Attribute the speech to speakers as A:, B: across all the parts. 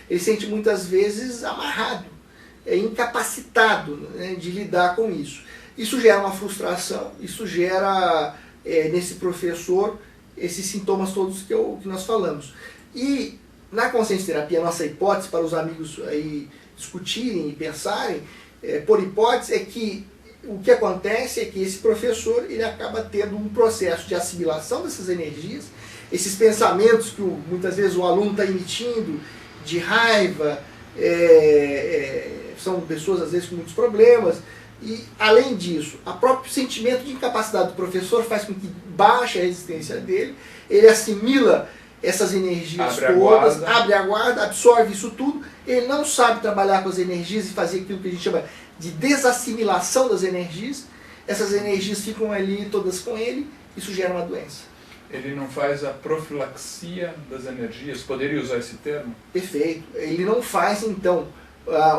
A: ele se sente muitas vezes amarrado, incapacitado, né, de lidar com isso. Isso gera uma frustração, isso gera nesse professor esses sintomas todos que nós falamos. E na consciência terapia, a nossa hipótese para os amigos aí discutirem e pensarem, por hipótese, é que o que acontece é que esse professor ele acaba tendo um processo de assimilação dessas energias, esses pensamentos que muitas vezes o aluno está emitindo, de raiva, são pessoas às vezes com muitos problemas, e além disso, o próprio sentimento de incapacidade do professor faz com que baixe a resistência dele, ele assimila essas energias todas, abre a guarda, absorve isso tudo, ele não sabe trabalhar com as energias e fazer aquilo que a gente chama de desassimilação das energias, essas energias ficam ali todas com ele, isso gera uma doença.
B: Ele não faz a profilaxia das energias, poderia usar esse termo?
A: Perfeito, ele não faz então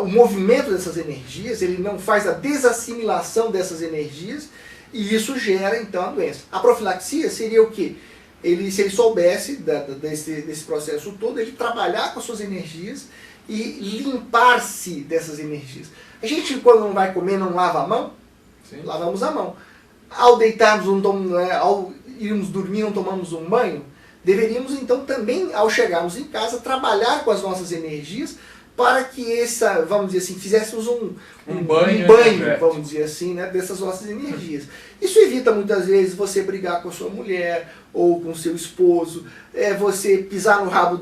A: o movimento dessas energias, ele não faz a desassimilação dessas energias e isso gera então a doença. A profilaxia seria o quê? Se ele soubesse desse processo todo, ele trabalhar com as suas energias e limpar-se dessas energias. A gente, quando não vai comer, não lava a mão?
B: Sim.
A: Lavamos a mão. Ao deitarmos, ao irmos dormir, não tomamos um banho? Deveríamos, então, também, ao chegarmos em casa, trabalhar com as nossas energias para que vamos dizer assim, fizéssemos um banho, vamos dizer assim, né, dessas nossas energias. Isso evita muitas vezes você brigar com a sua mulher ou com o seu esposo, você pisar no rabo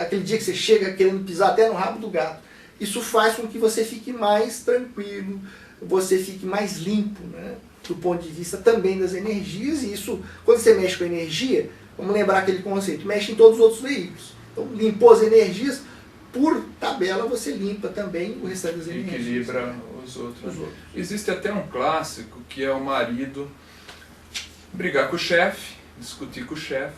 A: aquele dia que você chega querendo pisar até no rabo do gato. Isso faz com que você fique mais tranquilo, você fique mais limpo, né, do ponto de vista também das energias, e isso, quando você mexe com energia, vamos lembrar aquele conceito, mexe em todos os outros veículos. Então, limpou as energias, por tabela você limpa também o restante das energias.
B: Equilibra os outros. Existe até um clássico que é o marido brigar com o chefe, discutir com o chefe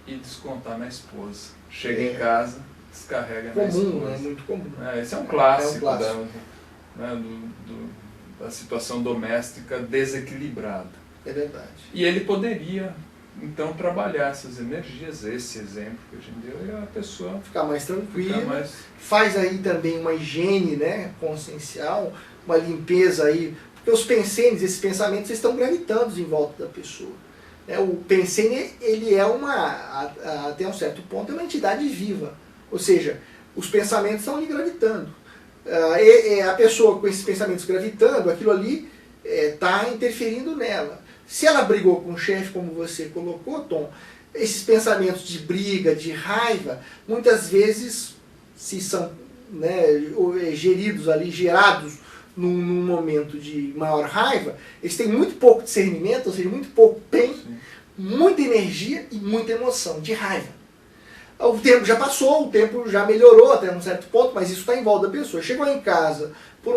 B: e descontar na esposa. Chega em casa, descarrega na esposa.
A: Comum, é muito comum.
B: Esse é um clássico, da situação doméstica desequilibrada.
A: É verdade.
B: E ele poderia então trabalhar essas energias, esse exemplo que a gente deu, e a pessoa
A: ficar mais tranquila, faz aí também uma higiene, né, consciencial, uma limpeza aí, porque os pensenes, esses pensamentos estão gravitando em volta da pessoa. O pensene, ele é até um certo ponto, é uma entidade viva, ou seja, os pensamentos estão ali gravitando. A pessoa com esses pensamentos gravitando, aquilo ali está interferindo nela. Se ela brigou com o chefe, como você colocou, Tom, esses pensamentos de briga, de raiva, muitas vezes, se são geridos ali, gerados num momento de maior raiva, eles têm muito pouco discernimento, ou seja, muito pouco penso, muita energia e muita emoção, de raiva. O tempo já passou, o tempo já melhorou até um certo ponto, mas isso está em volta da pessoa. Chegou em casa por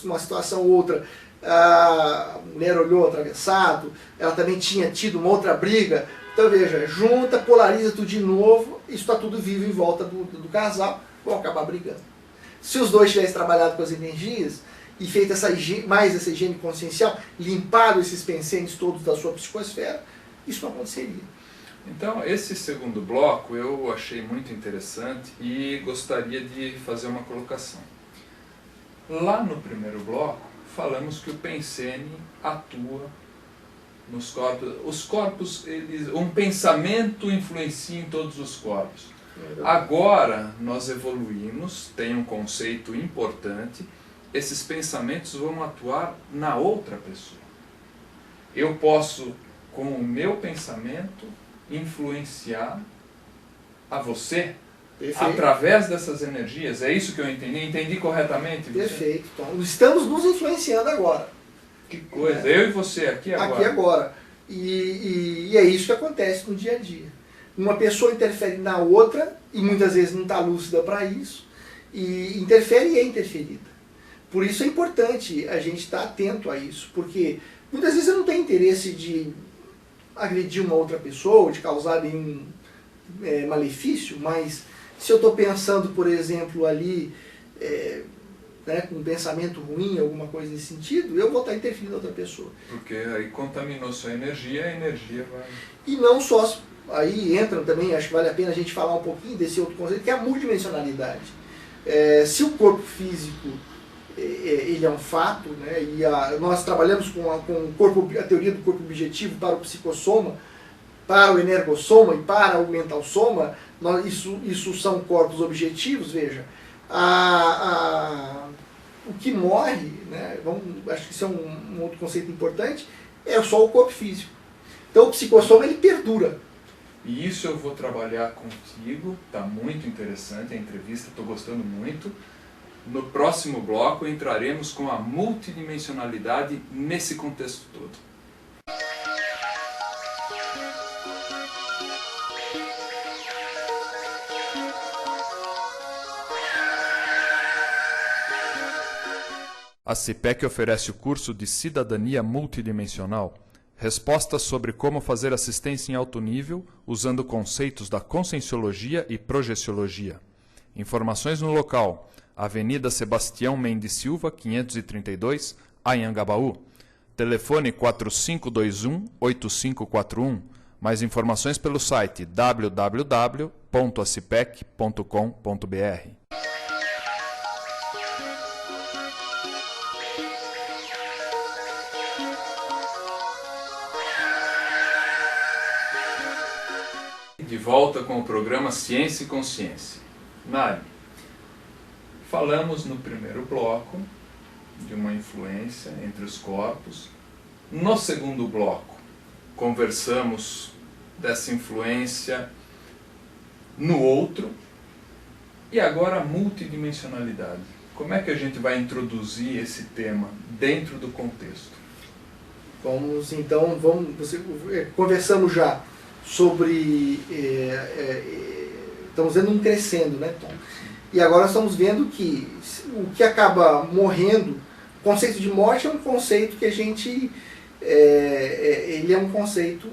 A: uma situação ou outra, a mulher olhou atravessado, ela também tinha tido uma outra briga, então veja, junta, polariza tudo de novo, isso está tudo vivo em volta do casal, vão acabar brigando. Se os dois tivessem trabalhado com as energias e feito essa higiene consciencial, limpado esses pensenes todos da sua psicosfera, isso não aconteceria.
B: Então, esse segundo bloco eu achei muito interessante e gostaria de fazer uma colocação. Lá no primeiro bloco, falamos que o pensene atua nos corpos. Os corpos, um pensamento influencia em todos os corpos. Agora nós evoluímos, tem um conceito importante, esses pensamentos vão atuar na outra pessoa. Eu posso, com o meu pensamento, influenciar a você. Perfeito. Através dessas energias, é isso que eu entendi? Entendi corretamente?
A: Perfeito. Então, estamos nos influenciando agora.
B: Que coisa, eu e você aqui agora.
A: Aqui agora. E é isso que acontece no dia a dia. Uma pessoa interfere na outra, e muitas vezes não está lúcida para isso, e interfere e é interferida. Por isso é importante a gente estar atento a isso, porque muitas vezes eu não tenho interesse de agredir uma outra pessoa, de causar nenhum malefício, mas se eu estou pensando, por exemplo, ali, com um pensamento ruim, alguma coisa nesse sentido, eu vou estar interferindo na outra pessoa.
B: Porque aí contaminou sua energia, a energia vai...
A: E não só aí entra também, acho que vale a pena a gente falar um pouquinho desse outro conceito, que é a multidimensionalidade. Se o corpo físico ele é um fato, né, e nós trabalhamos com a teoria do corpo objetivo para o psicossoma, para o energossoma e para o mental soma, isso são corpos objetivos, veja. O que morre, né, acho que isso é um outro conceito importante, é só o corpo físico. Então o psicossoma ele perdura.
B: E isso eu vou trabalhar contigo, está muito interessante a entrevista, estou gostando muito. No próximo bloco entraremos com a multidimensionalidade nesse contexto todo. A CIPEC oferece o curso de Cidadania Multidimensional, respostas sobre como fazer assistência em alto nível usando conceitos da Conscienciologia e Projeciologia. Informações no local: Avenida Sebastião Mendes Silva, 532, Anhangabaú. Telefone 4521-8541. Mais informações pelo site www.acipec.com.br. De volta com o programa Ciência e Consciência. Mari, falamos no primeiro bloco de uma influência entre os corpos. No segundo bloco, conversamos dessa influência no outro. E agora a multidimensionalidade. Como é que a gente vai introduzir esse tema dentro do contexto?
A: Conversamos já sobre... estamos vendo um crescendo, né, Tom? E agora estamos vendo que o que acaba morrendo, o conceito de morte é um conceito que a gente... ele é um conceito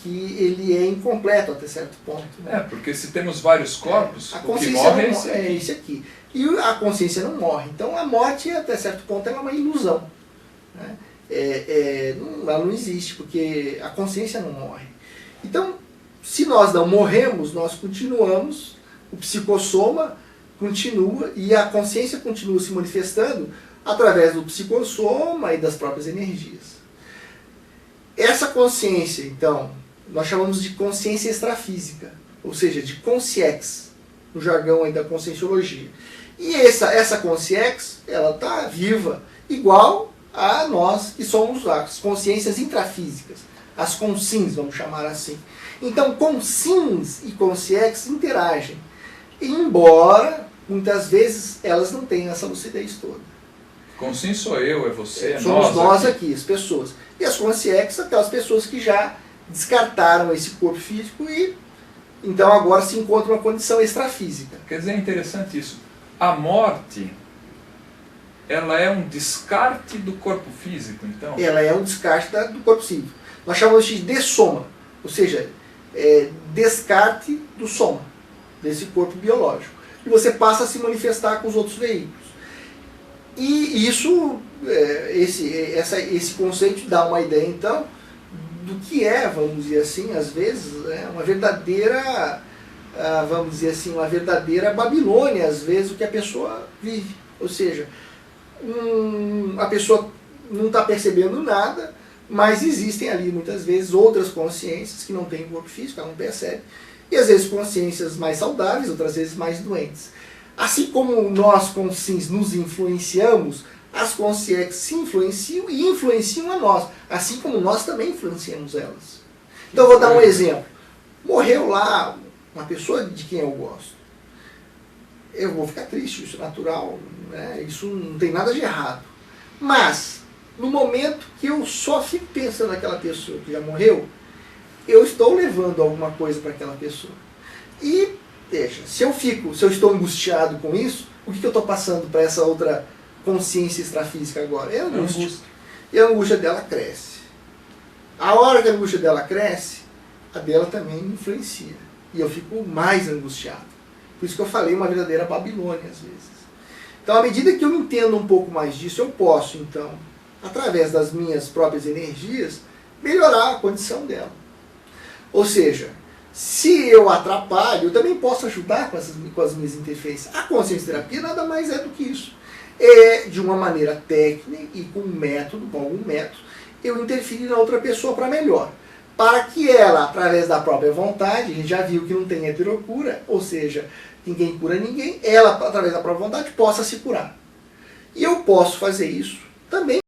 A: que ele é incompleto até certo ponto. Né?
B: Porque se temos vários corpos,
A: a
B: o que
A: consciência
B: morre
A: não, é esse aqui. E a consciência não morre. Então a morte, até certo ponto, ela é uma ilusão. Né? Ela não existe, porque a consciência não morre. Então, se nós não morremos, nós continuamos, o psicossoma continua e a consciência continua se manifestando através do psicossoma e das próprias energias. Essa consciência, então, nós chamamos de consciência extrafísica, ou seja, de consciex, no jargão aí da conscienciologia. E essa consciex, ela está viva, igual a nós, que somos as consciências intrafísicas, as consins, vamos chamar assim. Então, consins e consciex interagem, embora, muitas vezes, elas não tenham essa lucidez toda.
B: Consins sou eu, é você, é
A: somos nós aqui, as pessoas. E as consciex, aquelas pessoas que já descartaram esse corpo físico e, então, agora se encontram uma condição extrafísica.
B: Quer dizer, é interessante isso. A morte, ela é um descarte do corpo físico, então?
A: Ela é um descarte do corpo físico. Nós chamamos de dessoma, ou seja, descarte do soma, desse corpo biológico. E você passa a se manifestar com os outros veículos. E isso, esse conceito dá uma ideia, então, do que é, vamos dizer assim, às vezes, uma verdadeira, vamos dizer assim, uma verdadeira Babilônia, às vezes, o que a pessoa vive. Ou seja, a pessoa não está percebendo nada, mas existem ali, muitas vezes, outras consciências que não têm corpo físico, ela não percebe, e às vezes consciências mais saudáveis, outras vezes mais doentes. Assim como nós, conscientes, nos influenciamos, as consciências se influenciam e influenciam a nós, assim como nós também influenciamos elas. Então eu vou dar um exemplo. Morreu lá uma pessoa de quem eu gosto. Eu vou ficar triste, isso é natural, né? Isso não tem nada de errado. Mas, no momento que eu só fico pensando naquela pessoa que já morreu, eu estou levando alguma coisa para aquela pessoa. E, veja, se eu estou angustiado com isso, o que eu estou passando para essa outra consciência extrafísica agora? É a angústia. E a angústia dela cresce. A hora que a angústia dela cresce, a dela também influencia. E eu fico mais angustiado. Por isso que eu falei uma verdadeira Babilônia, às vezes. Então, à medida que eu entendo um pouco mais disso, eu posso, então, através das minhas próprias energias, melhorar a condição dela. Ou seja, se eu atrapalho, eu também posso ajudar com as minhas interferências. A consciência terapia nada mais é do que isso. É, de uma maneira técnica e com algum método, eu interferir na outra pessoa para melhor. Para que ela, através da própria vontade, a gente já viu que não tem heterocura, ou seja, ninguém cura ninguém, ela, através da própria vontade, possa se curar. E eu posso fazer isso também